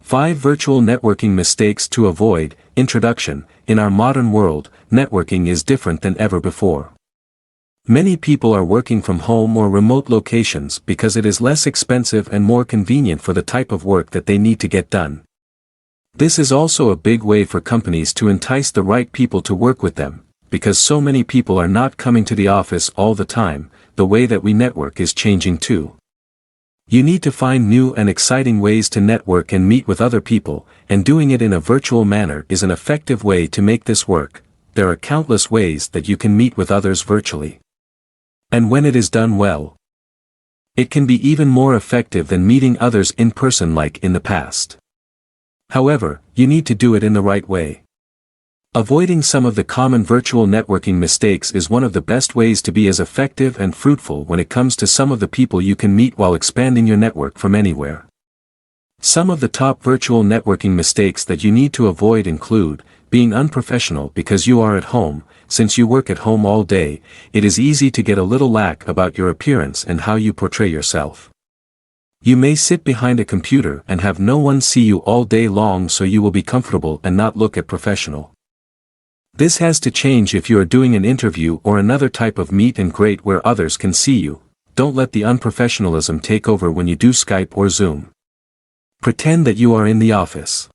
5 Virtual Networking Mistakes to Avoid. Introduction. In our modern world, networking is different than ever before. Many people are working from home or remote locations because it is less expensive and more convenient for the type of work that they need to get done. This is also a big way for companies to entice the right people to work with them, because so many people are not coming to the office all the time. The way that we network is changing too. You need to find new and exciting ways to network and meet with other people, and doing it in a virtual manner is an effective way to make this work. There are countless ways that you can meet with others virtually. And when it is done well, it can be even more effective than meeting others in person like in the past. However, you need to do it in the right way. Avoiding some of the common virtual networking mistakes is one of the best ways to be as effective and fruitful when it comes to some of the people you can meet while expanding your network from anywhere. Some of the top virtual networking mistakes that you need to avoid include being unprofessional because you are at home. Since you work at home all day, it is easy to get a little lax about your appearance and how you portray yourself. You may sit behind a computer and have no one see you all day long, so you will be comfortable and not look at professional. This has to change if you are doing an interview or another type of meet and greet where others can see you. Don't let the unprofessionalism take over when you do Skype or Zoom. Pretend that you are in the office.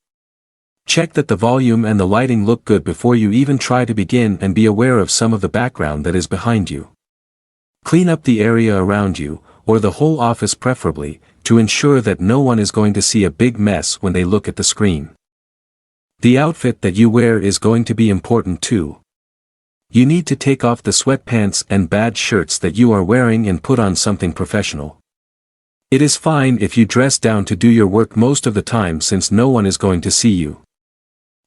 Check that the volume and the lighting look good before you even try to begin, and be aware of some of the background that is behind you. Clean up the area around you, or the whole office preferably, to ensure that no one is going to see a big mess when they look at the screen. The outfit that you wear is going to be important too. You need to take off the sweatpants and bad shirts that you are wearing and put on something professional. It is fine if you dress down to do your work most of the time, since no one is going to see you.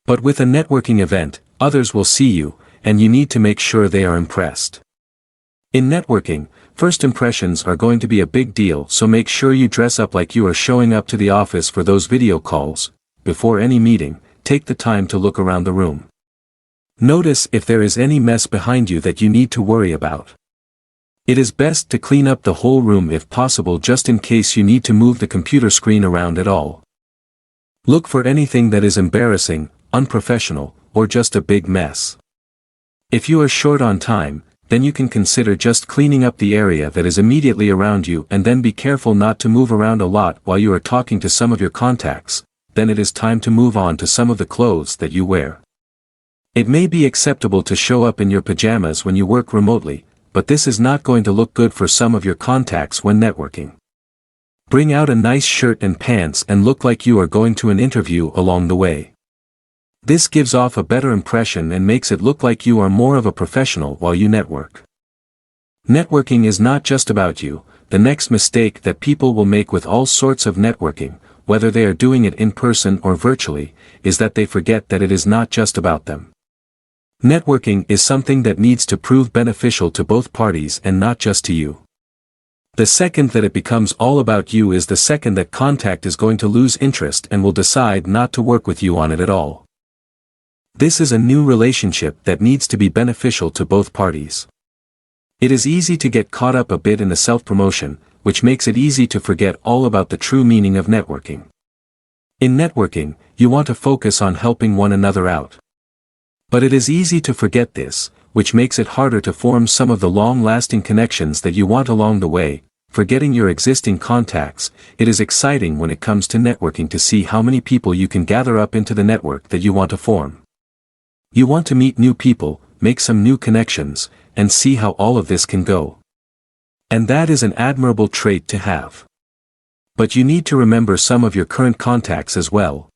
But with a networking event, others will see you, and you need to make sure they are impressed. In networking, first impressions are going to be a big deal, so make sure you dress up like you are showing up to the office for those video calls. Before any meeting, take the time to look around the room. Notice if there is any mess behind you that you need to worry about. It is best to clean up the whole room if possible, just in case you need to move the computer screen around at all. Look for anything that is embarrassing, unprofessional, or just a big mess. If you are short on time, then you can consider just cleaning up the area that is immediately around you, and then be careful not to move around a lot while you are talking to some of your contacts. Then it is time to move on to some of the clothes that you wear. It may be acceptable to show up in your pajamas when you work remotely, but this is not going to look good for some of your contacts when networking. Bring out a nice shirt and pants and look like you are going to an interview along the way. This gives off a better impression and makes it look like you are more of a professional while you network. Networking is not just about you. The next mistake that people will make with all sorts of networking, whether they are doing it in person or virtually, is that they forget that it is not just about them. Networking is something that needs to prove beneficial to both parties and not just to you. The second that it becomes all about you is the second that contact is going to lose interest and will decide not to work with you on it at all. This is a new relationship that needs to be beneficial to both parties. It is easy to get caught up a bit in the self-promotion, which makes it easy to forget all about the true meaning of networking. In networking, you want to focus on helping one another out. But it is easy to forget this, which makes it harder to form some of the long-lasting connections that you want along the way. Forgetting your existing contacts, it is exciting when it comes to networking to see how many people you can gather up into the network that you want to form. You want to meet new people, make some new connections, and see how all of this can go. And that is an admirable trait to have. But you need to remember some of your current contacts as well.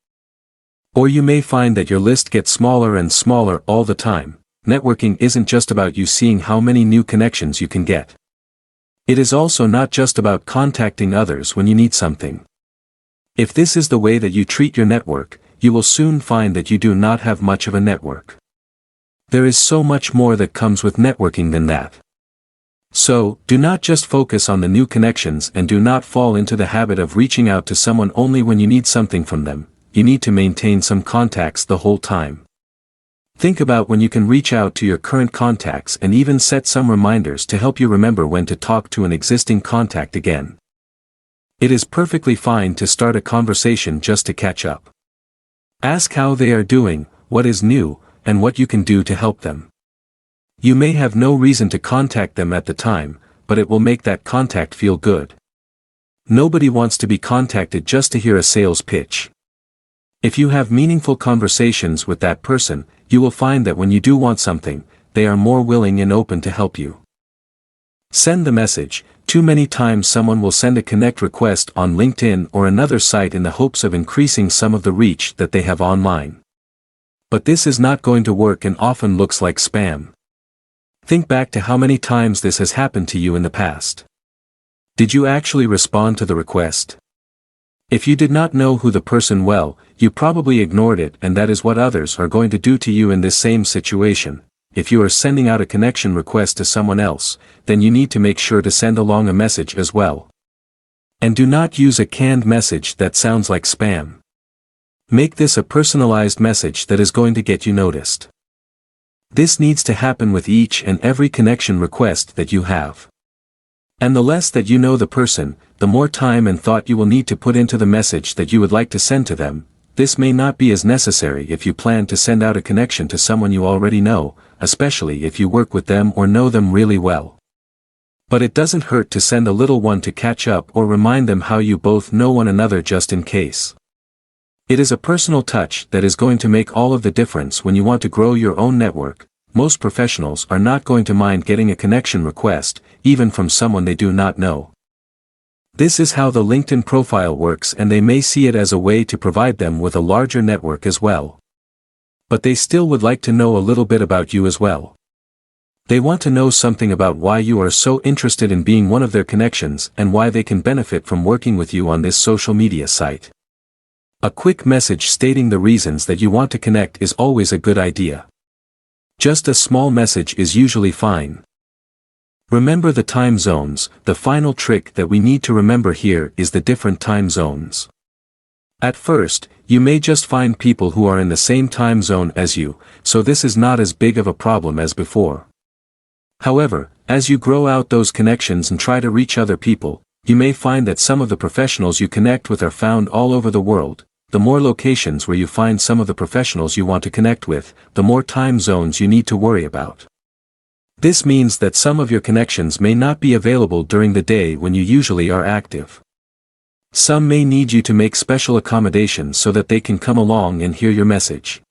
Or you may find that your list gets smaller and smaller all the time. Networking isn't just about you seeing how many new connections you can get. It is also not just about contacting others when you need something. If this is the way that you treat your network, you will soon find that you do not have much of a network. There is so much more that comes with networking than that. So, do not just focus on the new connections and do not fall into the habit of reaching out to someone only when you need something from them. You need to maintain some contacts the whole time. Think about when you can reach out to your current contacts and even set some reminders to help you remember when to talk to an existing contact again. It is perfectly fine to start a conversation just to catch up. Ask how they are doing, what is new, and what you can do to help them. You may have no reason to contact them at the time, but it will make that contact feel good. Nobody wants to be contacted just to hear a sales pitch. If you have meaningful conversations with that person, you will find that when you do want something, they are more willing and open to help you. Send the message. Too many times someone will send a connect request on LinkedIn or another site in the hopes of increasing some of the reach that they have online. But this is not going to work and often looks like spam. Think back to how many times this has happened to you in the past. Did you actually respond to the request? If you did not know who the person well, you probably ignored it, and that is what others are going to do to you in this same situation. If you are sending out a connection request to someone else, then you need to make sure to send along a message as well. And do not use a canned message that sounds like spam. Make this a personalized message that is going to get you noticed. This needs to happen with each and every connection request that you have. And the less that you know the person, the more time and thought you will need to put into the message that you would like to send to them. This may not be as necessary if you plan to send out a connection to someone you already know, especially if you work with them or know them really well. But it doesn't hurt to send a little one to catch up or remind them how you both know one another just in case. It is a personal touch that is going to make all of the difference when you want to grow your own network. Most professionals are not going to mind getting a connection request, even from someone they do not know. This is how the LinkedIn profile works, and they may see it as a way to provide them with a larger network as well. But they still would like to know a little bit about you as well. They want to know something about why you are so interested in being one of their connections and why they can benefit from working with you on this social media site. A quick message stating the reasons that you want to connect is always a good idea. Just a small message is usually fine. Remember the time zones. The final trick that we need to remember here is the different time zones. At first, you may just find people who are in the same time zone as you, so this is not as big of a problem as before. However, as you grow out those connections and try to reach other people, you may find that some of the professionals you connect with are found all over the world. The more locations where you find some of the professionals you want to connect with, the more time zones you need to worry about. This means that some of your connections may not be available during the day when you usually are active. Some may need you to make special accommodations so that they can come along and hear your message.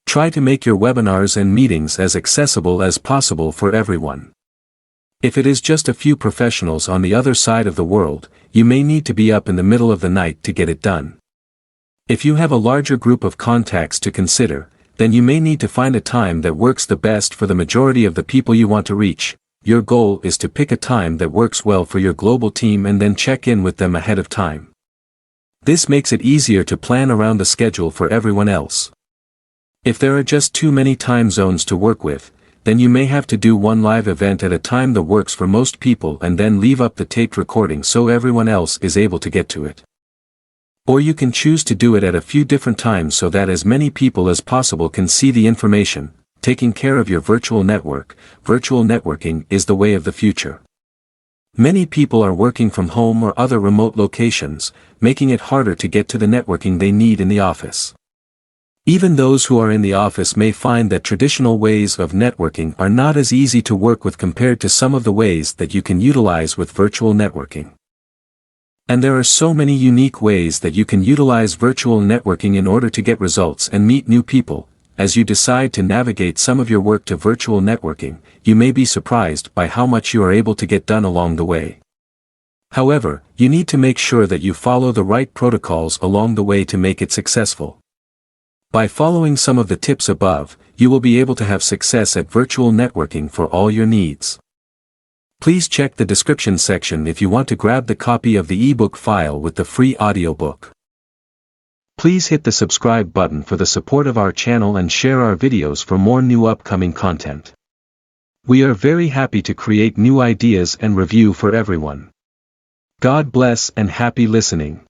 Try to make your webinars and meetings as accessible as possible for everyone. If it is just a few professionals on the other side of the world, you may need to be up in the middle of the night to get it done. If you have a larger group of contacts to consider, then you may need to find a time that works the best for the majority of the people you want to reach. Your goal is to pick a time that works well for your global team and then check in with them ahead of time. This makes it easier to plan around the schedule for everyone else. If there are just too many time zones to work with, then you may have to do one live event at a time that works for most people and then leave up the taped recording so everyone else is able to get to it. Or you can choose to do it at a few different times so that as many people as possible can see the information. Taking care of your virtual network. Virtual networking is the way of the future. Many people are working from home or other remote locations, making it harder to get to the networking they need in the office. Even those who are in the office may find that traditional ways of networking are not as easy to work with compared to some of the ways that you can utilize with virtual networking. And there are so many unique ways that you can utilize virtual networking in order to get results and meet new people. As you decide to navigate some of your work to virtual networking, you may be surprised by how much you are able to get done along the way. However, you need to make sure that you follow the right protocols along the way to make it successful. By following some of the tips above, you will be able to have success at virtual networking for all your needs. Please check the description section if you want to grab the copy of the ebook file with the free audiobook. Please hit the subscribe button for the support of our channel and share our videos for more new upcoming content. We are very happy to create new ideas and review for everyone. God bless and happy listening.